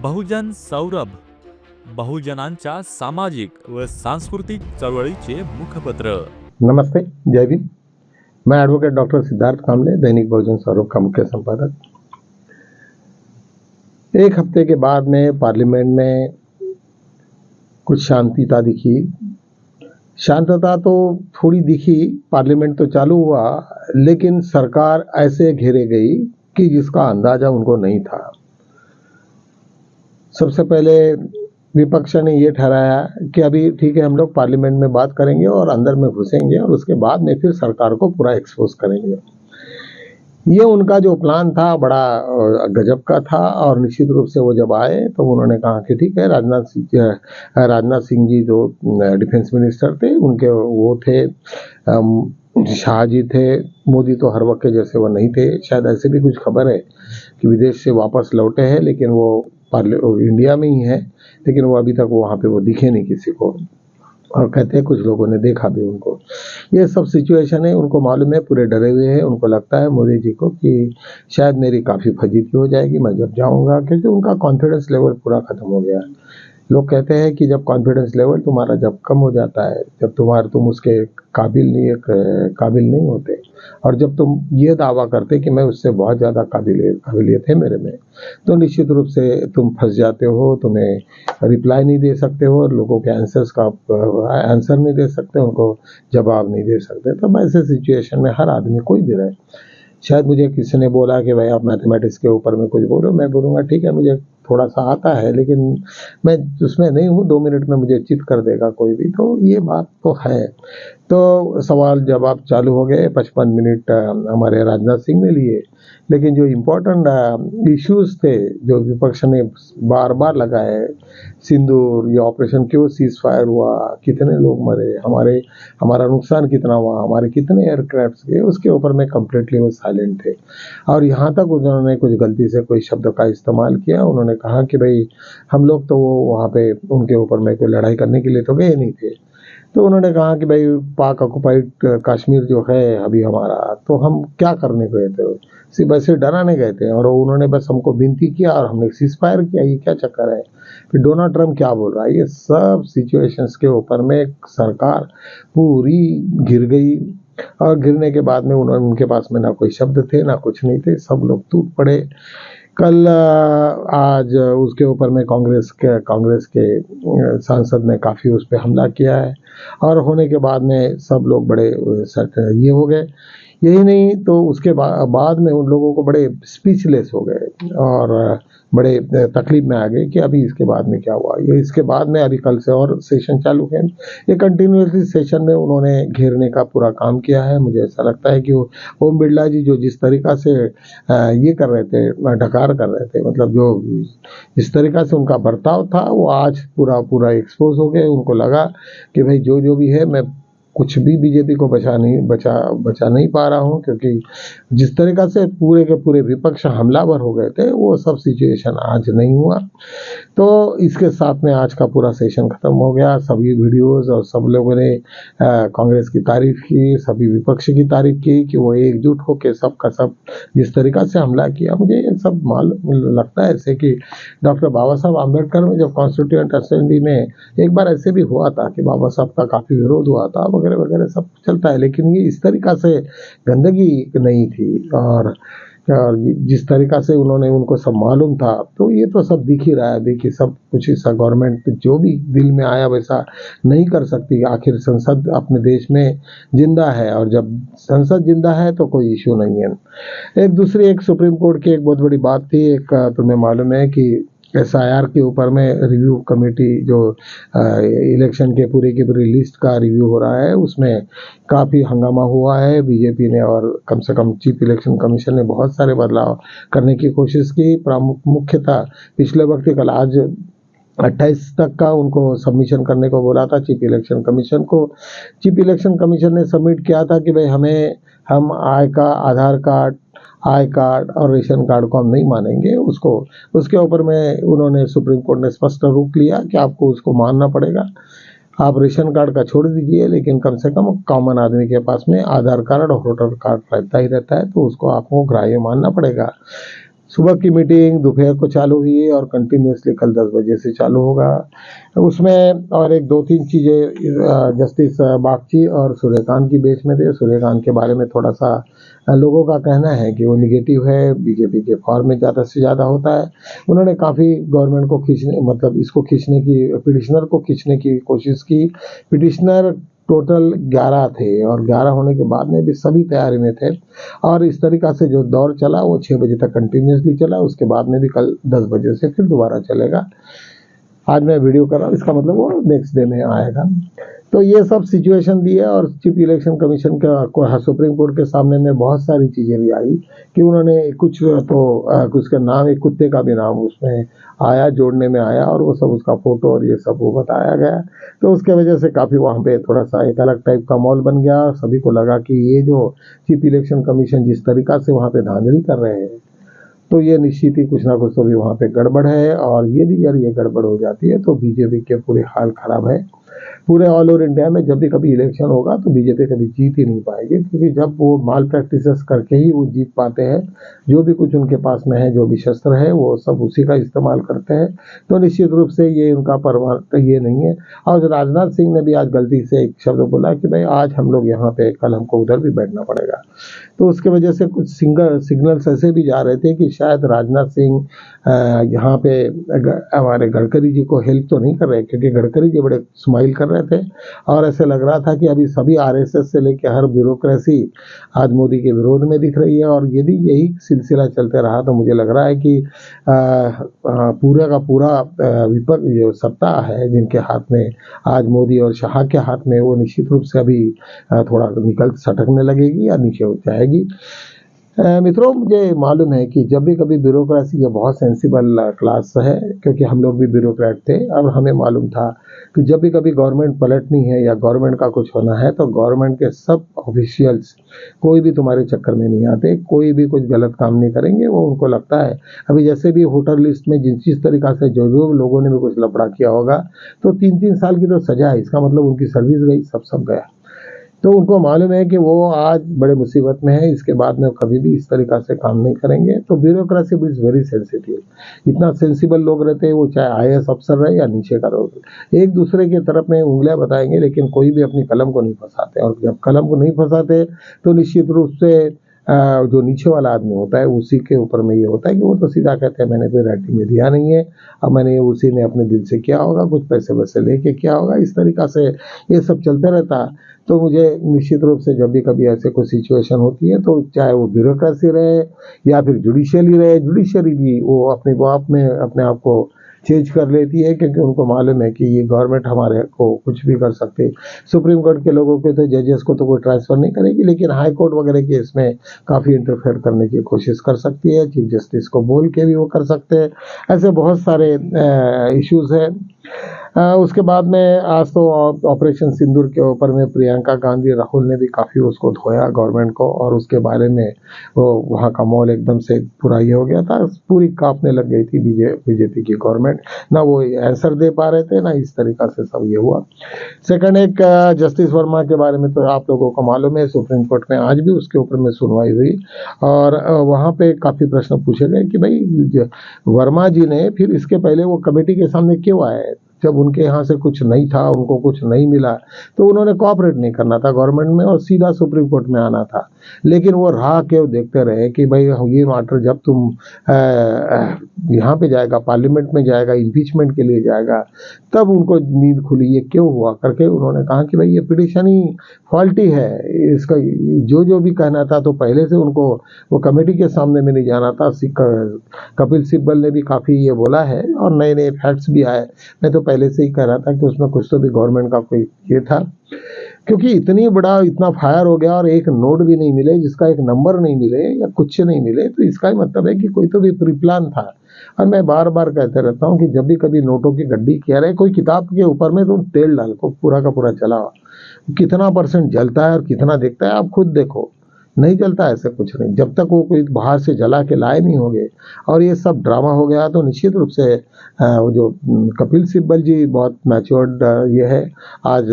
बहुजन सौरभ, बहुजनांच्या सामाजिक व सांस्कृतिक चळवळीचे मुखपत्र। नमस्ते, जय भीम। मैं एडवोकेट डॉक्टर सिद्धार्थ कामले, दैनिक बहुजन सौरभ का मुख्य संपादक। एक हफ्ते के बाद में पार्लियामेंट में कुछ शांतिता दिखी। शांतता तो थोड़ी दिखी, पार्लियामेंट तो चालू हुआ, लेकिन सरकार ऐसे घेरे गई कि जिसका अंदाजा उनको नहीं था। सबसे पहले विपक्ष ने ये ठहराया कि अभी ठीक है, हम लोग पार्लियामेंट में बात करेंगे और अंदर में घुसेंगे और उसके बाद में फिर सरकार को पूरा एक्सपोज करेंगे। ये उनका जो प्लान था बड़ा गजब का था और निश्चित रूप से वो जब आए तो उन्होंने कहा कि ठीक है, राजनाथ सिंह जी जो डिफेंस मिनिस्टर थे, उनके वो थे, शाह जी थे, मोदी तो हर वक्त के जैसे वो नहीं थे। शायद ऐसे भी कुछ खबर है कि विदेश से वापस लौटे हैं, लेकिन वो इंडिया में ही है, लेकिन वो अभी तक वहाँ पे वो दिखे नहीं किसी को, और कहते हैं कुछ लोगों ने देखा भी उनको। ये सब सिचुएशन है, उनको मालूम है, पूरे डरे हुए हैं। उनको लगता है मोदी जी को कि शायद मेरी काफ़ी फजीती हो जाएगी मैं जब जाऊँगा, क्योंकि उनका कॉन्फिडेंस लेवल पूरा ख़त्म हो गया है। लोग कहते हैं कि जब कॉन्फिडेंस लेवल तुम्हारा जब कम हो जाता है, जब तुम उसके काबिल नहीं होते, और जब तुम ये दावा करते कि मैं उससे बहुत ज़्यादा काबिलियत है मेरे में, तो निश्चित रूप से तुम फंस जाते हो। तुम्हें रिप्लाई नहीं दे सकते हो और लोगों के आंसर नहीं दे सकते, उनको जवाब नहीं दे सकते। तब ऐसे सिचुएशन में हर आदमी, कोई भी रहे, शायद मुझे किसी ने बोला कि भाई आप मैथमेटिक्स के ऊपर में कुछ बोलो, मैं बोलूँगा ठीक है, मुझे थोड़ा सा आता है, लेकिन मैं उसमें नहीं हूँ, 2 मिनट में मुझे चित कर देगा कोई भी। तो ये बात तो है। तो सवाल जवाब चालू हो गए, 55 मिनट हमारे राजनाथ सिंह ने लिए, लेकिन जो इम्पोर्टेंट इश्यूज थे जो विपक्ष ने बार बार लगाए, सिंदूर, ये ऑपरेशन क्यों सीज फायर हुआ, कितने लोग मरे, हमारा नुकसान कितना हुआ, हमारे कितने एयरक्राफ्ट गए, उसके ऊपर में कम्प्लीटली वो साइलेंट थे। और यहाँ तक उन्होंने कुछ गलती से कोई शब्द का इस्तेमाल किया। उन्होंने कहा कि भाई हम लोग तो वहाँ पे उनके ऊपर में कोई लड़ाई करने के लिए तो गए नहीं थे। तो उन्होंने कहा कि भाई पाक ऑक्युपाइड कश्मीर जो है अभी हमारा, तो हम क्या करने गए थे, सिर्फ ऐसे डराने गए थे, और उन्होंने बस हमको विनती किया और हमने सीज फायर किया। ये क्या चक्कर है? फिर डोनाल्ड ट्रम्प क्या बोल रहा है? ये सब सिचुएशंस के ऊपर में सरकार पूरी घिर गई, और गिरने के बाद में उनके पास में ना कोई शब्द थे, ना कुछ नहीं थे, सब लोग टूट पड़े। कल आज उसके ऊपर में कांग्रेस के सांसद ने काफ़ी उस पर हमला किया है, और होने के बाद में सब लोग बड़े ये हो गए। यही नहीं तो उसके बाद में उन लोगों को बड़े स्पीचलेस हो गए और बड़े तकलीफ में आ गए कि अभी इसके बाद में क्या हुआ। ये इसके बाद में अभी कल से और सेशन चालू है। ये कंटिन्यूसली सेशन में उन्होंने घेरने का पूरा काम किया है। मुझे ऐसा लगता है कि ओम बिरला जी जो जिस तरीक़ा से ये कर रहे थे, ढकार कर रहे थे, मतलब जो जिस तरीक़ा से उनका बर्ताव था, वो आज पूरा एक्सपोज हो गए। उनको लगा कि भाई जो भी है, मैं कुछ भी बीजेपी को बचा नहीं पा रहा हूँ, क्योंकि जिस तरीक़ा से पूरे के पूरे विपक्ष हमलावर हो गए थे, वो सब सिचुएशन आज नहीं हुआ। तो इसके साथ में आज का पूरा सेशन ख़त्म हो गया। सभी वीडियोस और सब लोगों ने कांग्रेस की तारीफ़ की, सभी विपक्ष की तारीफ़ की कि वो एकजुट होकर सब का सब जिस तरीक़ा से हमला किया। मुझे ये सब मालूम लगता है ऐसे कि डॉक्टर बाबा साहब आम्बेडकर में जब कॉन्स्टिट्यूएंट असेंबली में एक बार ऐसे भी हुआ था कि बाबा साहब का काफ़ी विरोध हुआ था, वगैरह वगैरह सब चलता है, लेकिन ये इस तरीक़ा से गंदगी नहीं थी, और जिस तरीक़ा से उनको सब मालूम था। तो ये तो सब दिख ही रहा है अभी कि सब कुछ ऐसा गवर्नमेंट जो भी दिल में आया वैसा नहीं कर सकती। आखिर संसद अपने देश में जिंदा है, और जब संसद जिंदा है तो कोई इशू नहीं है। एक सुप्रीम कोर्ट की एक बहुत बड़ी बात थी। एक तुम्हें मालूम है कि SIR के ऊपर में रिव्यू कमेटी जो इलेक्शन के पूरी की पूरी लिस्ट का रिव्यू हो रहा है, उसमें काफ़ी हंगामा हुआ है। बीजेपी ने और कम से कम चीफ इलेक्शन कमीशन ने बहुत सारे बदलाव करने की कोशिश की। मुख्यतः पिछले वक्त कल आज 28 तक का उनको सबमिशन करने को बोला था चीफ इलेक्शन कमीशन को। चीफ इलेक्शन कमीशन ने सबमिट किया था कि भाई हम आय कार्ड और रेशन कार्ड को हम नहीं मानेंगे। उसके ऊपर में उन्होंने सुप्रीम कोर्ट ने स्पष्ट रूप लिया कि आपको उसको मानना पड़ेगा। आप रेशन कार्ड का छोड़ दीजिए, लेकिन कम से कम कॉमन आदमी के पास में आधार कार्ड और वोटर कार्ड रहता ही रहता है, तो उसको आपको ग्राह्य मानना पड़ेगा। सुबह की मीटिंग दोपहर को चालू हुई और कंटिन्यूसली कल 10 बजे से चालू होगा। उसमें और एक दो तीन चीज़ें जस्टिस बागची और सूर्यकांत की बेच में थे। सूर्यकांत के बारे में थोड़ा सा लोगों का कहना है कि वो निगेटिव है, बीजेपी के फॉर्म में ज़्यादा से ज़्यादा होता है। उन्होंने काफ़ी गवर्नमेंट को खींचने मतलब इसको खींचने की पिटिशनर को खींचने की कोशिश की। पिटिशनर टोटल 11 थे और 11 होने के बाद में भी सभी तैयारी में थे और इस तरीक़ा से जो दौर चला वो 6 बजे तक कंटिन्यूसली चला। उसके बाद में भी कल 10 बजे से फिर दोबारा चलेगा। आज मैं वीडियो कर रहा हूँ, इसका मतलब वो नेक्स्ट डे में आएगा। तो ये सब सिचुएशन दी है और चीफ इलेक्शन कमीशन का सुप्रीम कोर्ट के सामने में बहुत सारी चीज़ें भी आई कि उन्होंने कुछ कुछ का नाम, एक कुत्ते का भी नाम उसमें आया, जोड़ने में आया और वो सब उसका फोटो और ये सब वो बताया गया। तो उसके वजह से काफ़ी वहाँ पे थोड़ा सा एक अलग टाइप का माहौल बन गया और सभी को लगा कि ये जो चीफ इलेक्शन कमीशन जिस तरीक़ा से वहाँ पे धांधली कर रहे हैं तो ये निश्चित ही कुछ ना कुछ तो भी वहाँ पे गड़बड़ है। और यदि यार ये गड़बड़ हो जाती है तो बीजेपी के पूरे हाल खराब है। पूरे ऑल ओवर इंडिया में जब भी कभी इलेक्शन होगा तो बीजेपी कभी जीत ही नहीं पाएगी, क्योंकि जब वो माल प्रैक्टिसेस करके ही वो जीत पाते हैं। जो भी कुछ उनके पास में है, जो भी शस्त्र है, वो सब उसी का इस्तेमाल करते हैं। तो निश्चित रूप से ये उनका परमानेंट ये नहीं है। और राजनाथ सिंह ने भी आज गलती से एक शब्द बोला कि भाई आज हम लोग यहाँ पे, कल हमको उधर भी बैठना पड़ेगा। तो उसके वजह से कुछ सिग्नल्स ऐसे भी जा रहे थे कि शायद राजनाथ सिंह यहाँ पे हमारे गडकरी जी को हेल्प तो नहीं कर रहे, क्योंकि गडकरी जी बड़े स्माइल कर रहे थे और ऐसे लग रहा था कि अभी सभी आरएसएस से लेकर हर ब्यूरोक्रेसी आज मोदी के विरोध में दिख रही है। और यदि यही सिलसिला चलते रहा तो मुझे लग रहा है कि पूरा का पूरा विपक्ष जो सत्ता है जिनके हाथ में आज मोदी और शाह के हाथ में, वो निश्चित रूप से अभी थोड़ा निकल सटकने लगेगी या नीचे हो जाएगी। मित्रों, मुझे मालूम है कि जब भी कभी ब्यूरोक्रेसी, ये बहुत सेंसिबल क्लास है, क्योंकि हम लोग भी ब्यूरोक्रेट थे और हमें मालूम था कि जब भी कभी गवर्नमेंट पलटनी है या गवर्नमेंट का कुछ होना है तो गवर्नमेंट के सब ऑफिशियल्स कोई भी तुम्हारे चक्कर में नहीं आते, कोई भी कुछ गलत काम नहीं करेंगे। वो उनको लगता है अभी जैसे भी वोटर लिस्ट में जिस तरीक़ा से जो लोगों ने भी कुछ लफड़ा किया होगा तो 3-3 साल की तो सजा है, इसका मतलब उनकी सर्विस गई, सब गया। तो उनको मालूम है कि वो आज बड़े मुसीबत में है, इसके बाद में कभी भी इस तरीक़ा से काम नहीं करेंगे। तो ब्यूरोक्रेसी इज़ वेरी सेंसिटिव। इतना सेंसिबल लोग रहते हैं, वो चाहे आईएएस अफसर रहे या नीचे का लोग, एक दूसरे की तरफ में उंगलियां बताएंगे लेकिन कोई भी अपनी कलम को नहीं फंसाते। और जब कलम को नहीं फंसाते तो निश्चित रूप से जो नीचे वाला आदमी होता है उसी के ऊपर में ये होता है कि वो तो सीधा कहते हैं मैंने कोई राइटिंग में दिया नहीं है, अब मैंने उसी ने अपने दिल से किया होगा, कुछ पैसे वैसे लेके किया होगा, इस तरीक़ा से ये सब चलते रहता। तो मुझे निश्चित रूप से जब भी कभी ऐसे कोई सिचुएशन होती है तो चाहे वो ब्यूरोक्रेसी रहे या फिर जुडिशियली रहे, जुडिशियरी भी वो अपने आप को चेंज कर लेती है, क्योंकि उनको मालूम है कि ये गवर्नमेंट हमारे को कुछ भी कर सकती है। सुप्रीम कोर्ट के लोगों के तो जजेस को तो कोई ट्रांसफ़र नहीं करेगी, लेकिन हाई कोर्ट वगैरह के इसमें काफ़ी इंटरफेयर करने की कोशिश कर सकती है। चीफ जस्टिस को बोल के भी वो कर सकते हैं। ऐसे बहुत सारे इश्यूज़ हैं। उसके बाद में आज तो ऑपरेशन सिंदूर के ऊपर में प्रियंका गांधी राहुल ने भी काफ़ी उसको धोया गवर्नमेंट को, और उसके बारे में वो वहाँ का माहौल एकदम से पूरा ये हो गया था, पूरी कांपने लग गई थी बीजेपी की गवर्नमेंट। ना वो आंसर दे पा रहे थे, ना इस तरीक़ा से सब ये हुआ। सेकंड, एक जस्टिस वर्मा के बारे में तो आप लोगों को मालूम है, सुप्रीम कोर्ट में आज भी उसके ऊपर में सुनवाई हुई और वहाँ पे काफ़ी प्रश्न पूछे गए कि भाई वर्मा जी ने फिर इसके पहले वो कमेटी के सामने क्यों आए, जब उनके यहाँ से कुछ नहीं था, उनको कुछ नहीं मिला, तो उन्होंने कोऑपरेट नहीं करना था गवर्नमेंट में और सीधा सुप्रीम कोर्ट में आना था। लेकिन वो राह के देखते रहे कि भाई ये मैटर जब तुम यहाँ पे जाएगा, पार्लियामेंट में जाएगा, इम्पीचमेंट के लिए जाएगा, तब उनको नींद खुली ये क्यों हुआ करके। उन्होंने कहा कि भाई ये पिटीशन ही फॉल्टी है, इसका जो भी कहना था तो पहले से उनको वो कमेटी के सामने में नहीं जाना था। कपिल सिब्बल ने भी काफ़ी ये बोला है और नए नए फैक्ट्स भी आए। मैं तो पहले से ही कह रहा था कि उसमें कुछ तो भी गवर्नमेंट का कोई ये था, क्योंकि इतना फायर हो गया और एक नोट भी नहीं मिले, जिसका एक नंबर नहीं मिले या कुछ नहीं मिले, तो इसका ही मतलब है कि कोई तो भी प्री प्लान था। और मैं बार बार कहते रहता हूँ कि जब भी कभी नोटों की गड्डी किया रहे, कोई किताब के ऊपर में तो तेल डाल को पूरा का पूरा चलाओ, कितना % जलता है और कितना दिखता है आप खुद देखो। नहीं जलता ऐसे कुछ नहीं, जब तक वो कोई बाहर से जला के लाए नहीं होंगे। और ये सब ड्रामा हो गया तो निश्चित रूप से वो जो कपिल सिब्बल जी बहुत मैच्योर्ड ये है, आज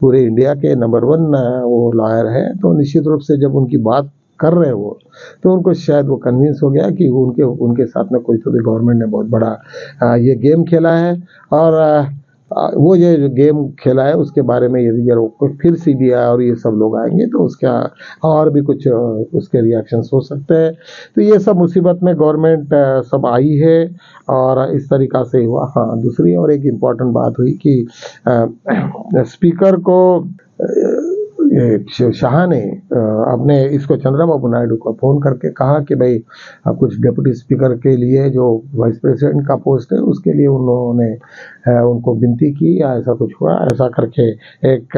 पूरे इंडिया के नंबर 1 वो लॉयर है, तो निश्चित रूप से जब उनकी बात कर रहे हैं वो, तो उनको शायद वो कन्विंस हो गया कि उनके उनके साथ में कोई तो भी गवर्नमेंट ने बहुत बड़ा ये गेम खेला है, और वो ये जो गेम खेला है उसके बारे में यदि जब फिर सीबीआई और ये सब लोग आएंगे तो उसका और भी कुछ उसके रिएक्शंस हो सकते हैं। तो ये सब मुसीबत में गवर्नमेंट सब आई है और इस तरीक़ा से हुआ। हाँ, दूसरी और एक इम्पॉर्टेंट बात हुई कि स्पीकर को शाह ने अपने इसको चंद्रबाबू नायडू को फ़ोन करके कहा कि भाई अब कुछ डिप्टी स्पीकर के लिए जो वाइस प्रेसिडेंट का पोस्ट है उसके लिए उन्होंने उनको विनती की या ऐसा कुछ हुआ, ऐसा करके एक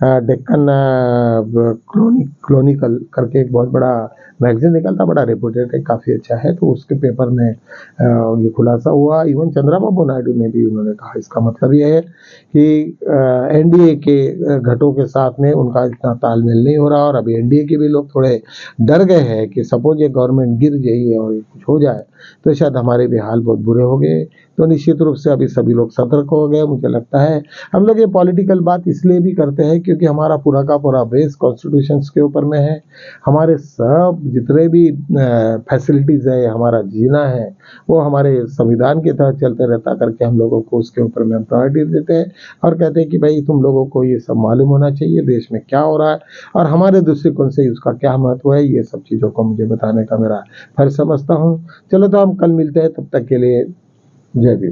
डेक्कन क्रोनिकल करके एक बहुत बड़ा मैगजीन निकलता, बड़ा रेपुटेड है, काफ़ी अच्छा है, तो उसके पेपर में ये खुलासा हुआ। इवन चंद्रबाबू नायडू ने भी उन्होंने कहा इसका मतलब ये है कि एनडीए के घटों के साथ में उनका इतना तालमेल नहीं हो रहा, और अभी एनडीए के भी लोग थोड़े डर गए हैं कि सपोज ये गवर्नमेंट गिर जाए और कुछ हो जाए तो शायद हमारे भी हाल बहुत बुरे हो गए। तो निश्चित रूप से अभी सभी लोग सतर्क हो गए। मुझे लगता है हम लोग ये पॉलिटिकल बात इसलिए भी करते हैं क्योंकि हमारा पूरा का पूरा बेस कॉन्स्टिट्यूशन के ऊपर में है। हमारे सब जितने भी फैसिलिटीज़ है, हमारा जीना है, वो हमारे संविधान के तहत चलते रहता करके हम लोगों को उसके ऊपर में हम प्रायोरिटी देते हैं और कहते हैं कि भाई तुम लोगों को ये सब मालूम होना चाहिए देश में क्या हो रहा है और हमारे दृष्टिकोण से उसका क्या महत्व है। ये सब चीज़ों को मुझे बताने का मेरा फर्ज समझता हूँ। चलो तो हम कल मिलते हैं, तब तक के लिए जय भीम।